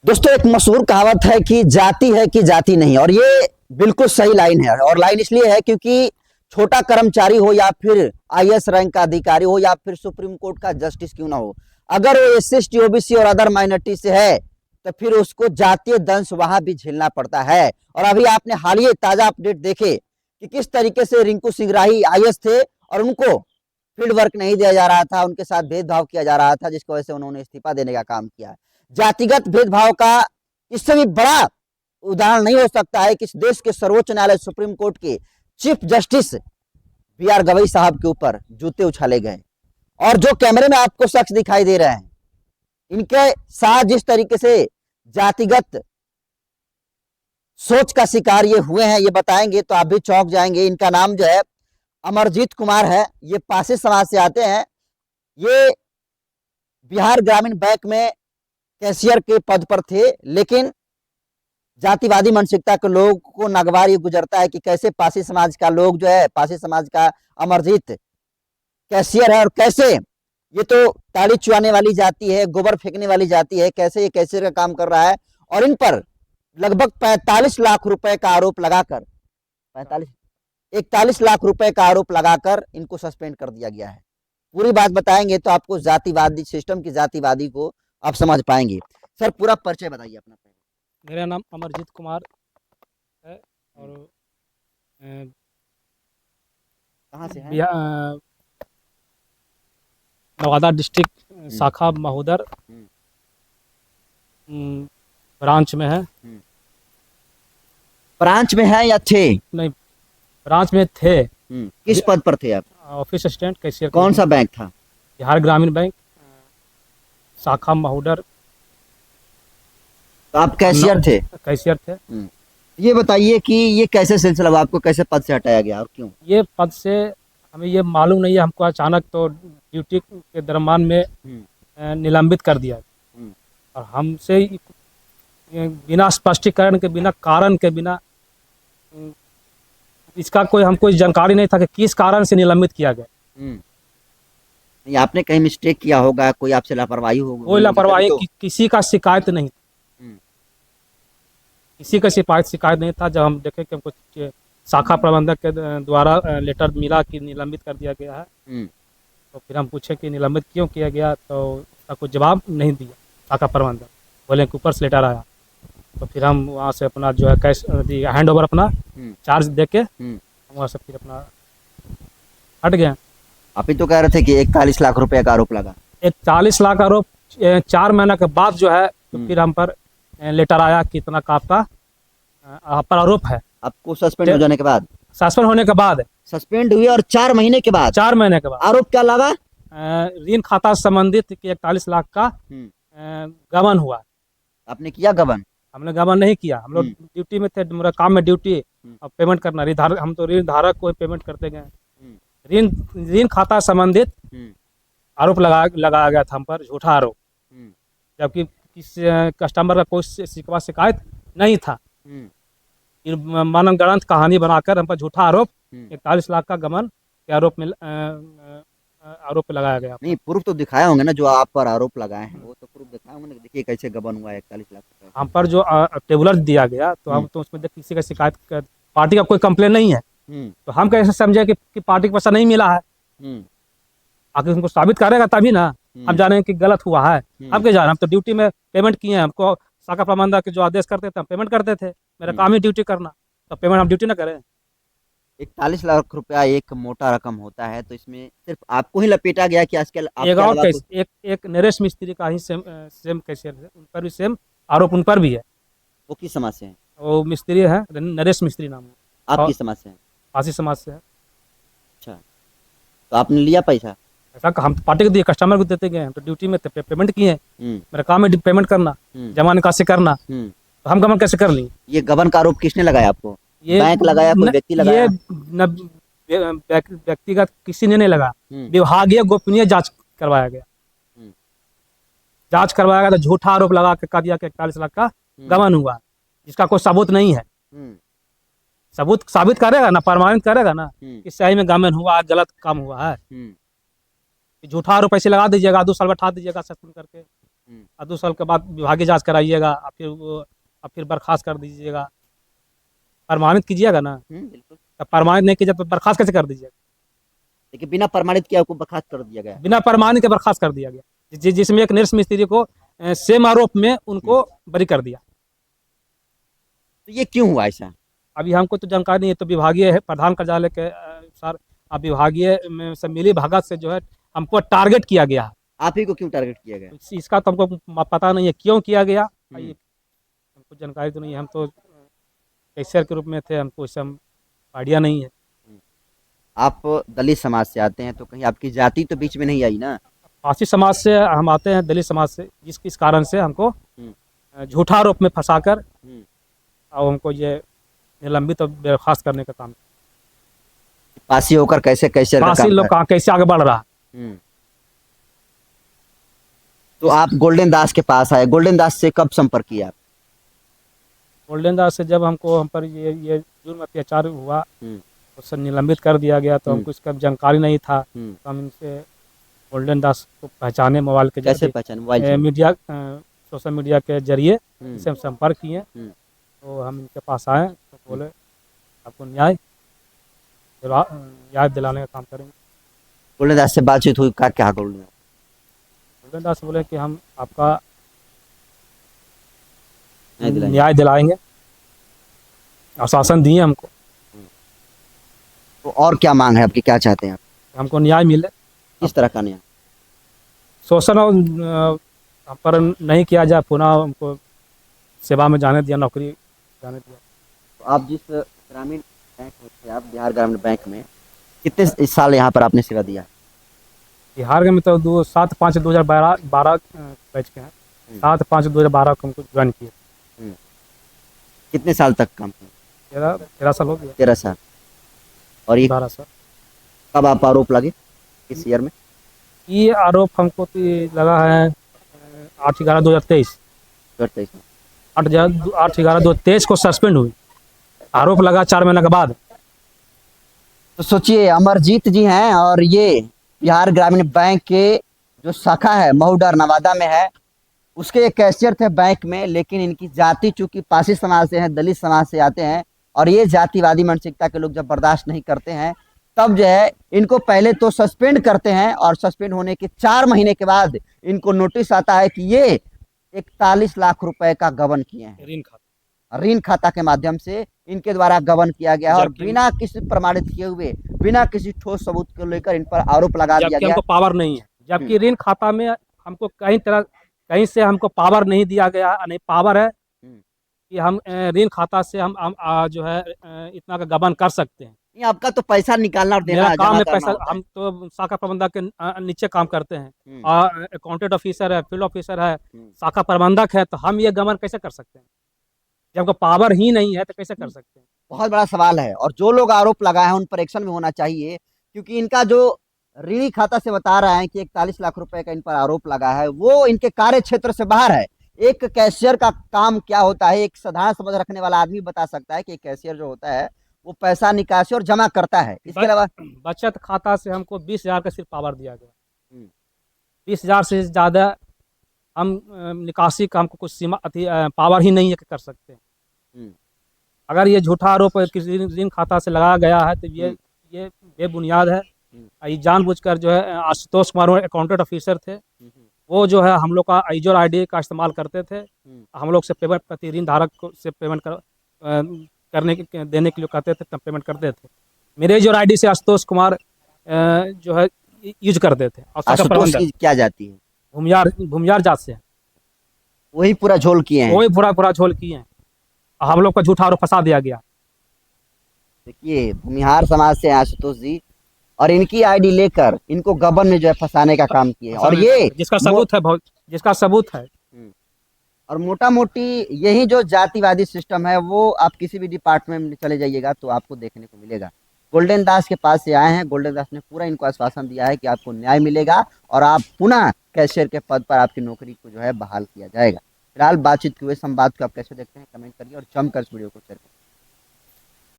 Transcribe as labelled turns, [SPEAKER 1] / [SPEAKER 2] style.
[SPEAKER 1] दोस्तों, एक मशहूर कहावत है कि जाति है कि जाति नहीं, और ये बिल्कुल सही लाइन है। और लाइन इसलिए है क्योंकि छोटा कर्मचारी हो या फिर आईएएस रैंक का अधिकारी हो या फिर सुप्रीम कोर्ट का जस्टिस क्यों ना हो, अगर वो एससी एसटी ओबीसी और अदर माइनॉरिटी से है तो फिर उसको जातीय दंश वहां भी झेलना पड़ता है। और अभी आपने हालिया ताजा अपडेट देखे कि किस तरीके से रिंकू सिंह राही आईएएस थे और उनको फील्ड वर्क नहीं दिया जा रहा था, उनके साथ भेदभाव किया जा रहा था, जिसकी वजह से उन्होंने इस्तीफा देने का काम किया। जातिगत भेदभाव का इससे भी बड़ा उदाहरण नहीं हो सकता है कि इस देश के सर्वोच्च न्यायालय सुप्रीम कोर्ट के चीफ जस्टिस बी.आर. गवई साहब के ऊपर जूते उछाले गए। और जो कैमरे में आपको शख्स दिखाई दे रहे हैं, इनके साथ जिस तरीके से जातिगत सोच का शिकार ये हुए हैं, ये बताएंगे तो आप भी चौंक जाएंगे। इनका नाम जो है अमरजीत कुमार है। ये पासी समाज से आते हैं। ये बिहार ग्रामीण बैंक में कैशियर के पद पर थे, लेकिन जातिवादी मानसिकता के लोग को नगवार ये गुजरता है कि कैसे पासी समाज का लोग जो है, पासी समाज का अमरजीत कैशियर है, और कैसे ये तो ताड़ी चुआने वाली जाति है, गोबर फेंकने वाली जाति है, कैसे ये कैशियर का काम कर रहा है। और इन पर लगभग 45 लाख रुपए का आरोप लगाकर 41 लाख रुपए का आरोप लगाकर इनको सस्पेंड कर दिया गया है। पूरी बात बताएंगे तो आपको जातिवादी सिस्टम की जातिवादी को आप समझ पाएंगे। सर, पूरा परिचय बताइए अपना।
[SPEAKER 2] मेरा नाम अमरजीत कुमार है और
[SPEAKER 1] कहाँ से हैं?
[SPEAKER 2] नवादा डिस्ट्रिक्ट शाखा महोदर ब्रांच में है।
[SPEAKER 1] ब्रांच में है या थे?
[SPEAKER 2] नहीं, ब्रांच में थे।
[SPEAKER 1] किस पद पर थे आप?
[SPEAKER 2] Office assistant cashier.
[SPEAKER 1] कौन सा बैंक था?
[SPEAKER 2] बिहार ग्रामीण बैंक शाखा महोदर।
[SPEAKER 1] तो आप कैशियर थे?
[SPEAKER 2] कैशियर थे।
[SPEAKER 1] ये बताइए कि ये कैसे सिलसिला हुआ, आपको कैसे पद से हटाया गया और क्यों?
[SPEAKER 2] ये पद से हमें ये मालूम नहीं है। हमको अचानक तो ड्यूटी के दरम्यान में निलंबित कर दिया और हमसे बिना स्पष्टीकरण के, बिना कारण के, बिना इसका कोई हमको जानकारी नहीं था कि किस कारण से निलंबित किया गया।
[SPEAKER 1] नहीं, आपने कहीं मिस्टेक किया होगा, कोई आपसे लापरवाही होगी?
[SPEAKER 2] कोई लापरवाही किसी का शिकायत नहीं, किसी का शिकायत नहीं था। जब हम देखे कि हमको शाखा प्रबंधक के द्वारा लेटर मिला कि निलंबित कर दिया गया है, तो फिर हम पूछे कि निलंबित क्यों किया गया, तो उसका कोई जवाब नहीं दिया शाखा प्रबंधक। बोले कि ऊपर से लेटर आया। तो फिर हम वहाँ से अपना जो है कैश हैंड ओवर अपना चार्ज दे के वहाँ से फिर अपना हट गए।
[SPEAKER 1] आप ही तो कह रहे थे कि 41 लाख रुपए का आरोप लगा।
[SPEAKER 2] 41 लाख आरोप 4 महीने के बाद जो है तो फिर हम पर लेटर आया कि इतना का आपका आप पर आरोप है। आपको
[SPEAKER 1] सस्पेंड हो जाने के बाद?
[SPEAKER 2] सस्पेंड होने के बाद
[SPEAKER 1] सस्पेंड हुए और 4 महीने के बाद?
[SPEAKER 2] 4 महीने के बाद।
[SPEAKER 1] आरोप क्या लगा?
[SPEAKER 2] ऋण खाता संबंधित कि 41 लाख का गबन हुआ।
[SPEAKER 1] आपने किया गबन?
[SPEAKER 2] हमने गबन नहीं किया। हम लोग ड्यूटी में थे, मेरा काम में ड्यूटी और पेमेंट करना। हम तो ऋण धारक को पेमेंट करते गए। ऋण खाता संबंधित आरोप लगाया गया था हम पर, झूठा आरोप, जबकि किस कस्टमर का कोई शिकायत नहीं था। मनगढ़ंत कहानी बनाकर हम पर झूठा आरोप 41 लाख का गबन के आरोप में आरोप लगाया गया।
[SPEAKER 1] नहीं, प्रूफ तो दिखाए होंगे ना, जो आप पर आरोप लगाए हैं वो तो प्रूफ दिखाए होंगे ना। देखिए कैसे गबन हुआ है 41 लाख रुपए।
[SPEAKER 2] हम पर जो टेबुलर दिया गया तो हम तो उसमें किसी का शिकायत, पार्टी का कोई कंप्लेन नहीं है, तो हम कैसे समझे कि पार्टी को पैसा नहीं मिला है। आखिर हमको साबित करेगा तभी ना हम जाने कि गलत हुआ है। हम क्या जाने, हम तो ड्यूटी में पेमेंट किए हैं। हमको शाखा प्रबंधक के जो आदेश करते थे हम पेमेंट करते थे। मेरा काम ही ड्यूटी करना, तो पेमेंट हम ड्यूटी ना करें।
[SPEAKER 1] 41 लाख रुपया एक मोटा रकम होता है, तो इसमें सिर्फ आपको ही लपेटा गया कि आजकल
[SPEAKER 2] एक नरेश मिस्त्री का ही सेम कैशियर है, उन पर भी सेम आरोप उन पर भी है।
[SPEAKER 1] वो किस समाज से है?
[SPEAKER 2] वो मिस्त्री है, नरेश मिस्त्री नाम है।
[SPEAKER 1] आप किस समाज से हैं?
[SPEAKER 2] पासी समाज से है।
[SPEAKER 1] अच्छा, तो आपने लिया पैसा?
[SPEAKER 2] ऐसा हम पार्टी को दिए, कस्टमर को देते गए। हम तो ड्यूटी में थे, पेमेंट किए। मेरा काम है पेमेंट करना, जमा निकासी करना, तो हम गबन कैसे कर ली?
[SPEAKER 1] ये गबन का आरोप किसने लगाया आपको? ये बैंक लगाया, कोई व्यक्ति लगाया?
[SPEAKER 2] ये व्यक्तिगत किसी ने नहीं लगा, विभागीय गोपनीय जांच करवाया गया। जांच करवाया गया तो झूठा आरोप लगा के कह दिया कि 41 लाख का गबन हुआ, जिसका कोई सबूत नहीं है। सबूत साबित करेगा ना, प्रमाणित करेगा ना कि सही में गबन हुआ, गलत काम हुआ है। झूठा आरोप ऐसे लगा दीजिएगा, 2 साल बैठा दीजिएगा सस्पेंड करके। और 2 साल के बाद विभागीय जांच कराइएगा और फिर बर्खास्त कर दीजिएगा। प्रमाणित कीजिएगा ना,
[SPEAKER 1] बिल्कुल।
[SPEAKER 2] तो प्रमाणित नहीं कीजिए तो बर्खास्त कैसे कर दीजिएगा?
[SPEAKER 1] लेकिन बिना प्रमाणित किए आपको बर्खास्त कर दिया गया।
[SPEAKER 2] बिना प्रमाणित के बर्खास्त कर दिया गया, जिसमें एक नर्स मिस्त्री को सेम आरोप में उनको बरी कर दिया।
[SPEAKER 1] तो ये क्यों हुआ ऐसा?
[SPEAKER 2] अभी हमको तो जानकारी नहीं है, तो विभागीय है प्रधान कार्यालय के अनुसार अब विभागीय में से मिली भगत से जो है हमको टारगेट किया गया।
[SPEAKER 1] आप ही को क्यों टारगेट किया गया?
[SPEAKER 2] इसका तो हमको पता नहीं है क्यों किया गया, ये हमको जानकारी तो नहीं है। हम तो कैशियर के रूप में थे, हमको इससे आइडिया नहीं है।
[SPEAKER 1] आप दलित समाज से आते हैं तो कहीं आपकी जाति तो बीच में नहीं आई ना?
[SPEAKER 2] पारसी समाज से हम आते हैं, दलित समाज से, जिस कारण से हमको झूठा आरोप में फंसाकर और हमको ये निलंबित और बर्खास्त करने का काम।
[SPEAKER 1] पासी होकर कैसे कैशियर का
[SPEAKER 2] पारसी
[SPEAKER 1] काम
[SPEAKER 2] लोग कैसे आगे बढ़ रहा।
[SPEAKER 1] तो आप गोल्डन दास के पास आए, गोल्डन दास से कब संपर्क किया?
[SPEAKER 2] गोल्डन दास से जब हमको हम पर ये जुर्म अत्याचार हुआ, उससे निलंबित कर दिया गया, तो हमको इसका जानकारी नहीं था। तो हम इनसे गोल्डन दास को पहचाने मोबाइल के
[SPEAKER 1] कैसे पहचाने? मोबाइल
[SPEAKER 2] मीडिया सोशल मीडिया के जरिए इनसे हम संपर्क किए। तो हम इनके पास आए तो बोले आपको न्याय दिलाने का काम करेंगे।
[SPEAKER 1] गोल्डन दास से बातचीत हुई, क्या गोल्डन
[SPEAKER 2] दास बोले कि हम आपका न्याय दिलाएंगे, आश्वासन दिए हमको।
[SPEAKER 1] तो और क्या मांग है आपकी, क्या चाहते हैं आप?
[SPEAKER 2] हमको न्याय मिले।
[SPEAKER 1] किस तरह का न्याय?
[SPEAKER 2] शोषण हम पर नहीं किया जाए, पुनः हमको सेवा में जाने दिया, नौकरी जाने दिया।
[SPEAKER 1] तो आप जिस ग्रामीण बैंक में थे, आप बिहार ग्रामीण बैंक में कितने साल यहाँ पर आपने सेवा दिया?
[SPEAKER 2] बिहार में तो 7/5/2012 बैच के हैं। 7/5/2012 को हमको ज्वाइन किया।
[SPEAKER 1] कितने साल तक काम किया?
[SPEAKER 2] 13 साल हो गया।
[SPEAKER 1] 13 साल। और ये
[SPEAKER 2] 12 साल।
[SPEAKER 1] कब आप आरोप लगे, किस ईयर में?
[SPEAKER 2] ये आरोप हमको तो लगा है 8/11/2023। 8/11/2023 को सस्पेंड हुई, आरोप लगा 4 महीने के बाद।
[SPEAKER 1] तो सोचिए, अमरजीत जी हैं और ये बिहार ग्रामीण बैंक के जो शाखा है महुडर नवादा में है, उसके एक कैशियर थे बैंक में। लेकिन इनकी जाति चूंकि पासी समाज से है, दलित समाज से आते हैं, और ये जातिवादी मानसिकता के लोग जब बर्दाश्त नहीं करते हैं तब जो है इनको पहले तो सस्पेंड करते हैं, और सस्पेंड होने के 4 महीने के बाद इनको नोटिस आता है कि ये 41 लाख रुपए का गबन किए हैं। ऋण खाता के माध्यम से इनके द्वारा गबन किया गया है, और बिना किसी प्रमाणित किए हुए, बिना किसी ठोस सबूत को लेकर इन पर आरोप लगा दिया गया।
[SPEAKER 2] हमको पावर नहीं है, जबकि ऋण खाता में हमको कहीं से हमको पावर नहीं दिया गया। नहीं पावर है कि हम ऋण खाता से हम जो है इतना का गबन कर सकते हैं।
[SPEAKER 1] आपका तो पैसा निकालना और देना
[SPEAKER 2] मेरा काम है
[SPEAKER 1] जमा
[SPEAKER 2] पैसा।
[SPEAKER 1] करना होता है।
[SPEAKER 2] हम तो शाखा प्रबंधक के नीचे काम करते हैं, अकाउंटेंट ऑफिसर है, फील्ड ऑफिसर है, शाखा प्रबंधक है, तो हम ये गबन कैसे कर सकते हैं? जब हमको पावर ही नहीं है तो कैसे कर सकते हैं?
[SPEAKER 1] बहुत बड़ा सवाल है, और जो लोग आरोप लगाए हैं उन पर एक्शन भी होना चाहिए, क्योंकि इनका जो ऋणी खाता से बता रहा है कि 41 लाख रुपए का इन पर आरोप लगा है, वो इनके कार्य क्षेत्र से बाहर है। एक कैशियर का काम क्या होता है, एक साधारण समझ रखने वाला आदमी बता सकता है कि कैशियर जो होता है वो पैसा निकासी और जमा करता है। इसके अलावा
[SPEAKER 2] बचत खाता से हमको 20,000 का सिर्फ पावर दिया गया। 20,000 से ज्यादा हम निकासी का हमको कुछ सीमा पावर ही नहीं है कि कर सकते हैं। अगर ये झूठा आरोप किसी ऋण खाता से लगाया गया है तो ये बेबुनियाद है। ये जानबूझकर जो है आशुतोष कुमार अकाउंटेंट ऑफिसर थे, वो जो है हम लोग का आईजोर आईडी का इस्तेमाल करते थे। हम लोग से पेमेंट प्रति ऋण धारक को से पेमेंट देने के लिए कहते थे, तब पेमेंट करते थे। मेरे जो आईडी से आशुतोष कुमार जो है यूज करते थे। और
[SPEAKER 1] आशुतोष की क्या जाती है?
[SPEAKER 2] भूमियार जात से,
[SPEAKER 1] वही पूरा झोल किए हैं।
[SPEAKER 2] वही पूरा झोल किए हैं। हम लोग का झूठा आरोप फंसा दिया गया।
[SPEAKER 1] देखिए, भूमिहार समाज से आशुतोष जी, और इनकी आईडी लेकर इनको गबन में जो है फंसाने का काम किए, और ये
[SPEAKER 2] जिसका सबूत है।
[SPEAKER 1] और मोटा मोटी यही जो जातिवादी सिस्टम है वो आप किसी भी डिपार्टमेंट में चले जाइएगा तो आपको देखने को मिलेगा। गोल्डन दास के पास से आए हैं, गोल्डन दास ने पूरा इनको आश्वासन दिया है कि आपको न्याय मिलेगा और आप पुनः कैशियर के पद पर आपकी नौकरी को जो है बहाल किया जाएगा। फिलहाल बातचीत हुए संवाद को आप कैसे देखते हैं कमेंट करिए, और जमकर इस वीडियो को शेयर करिए।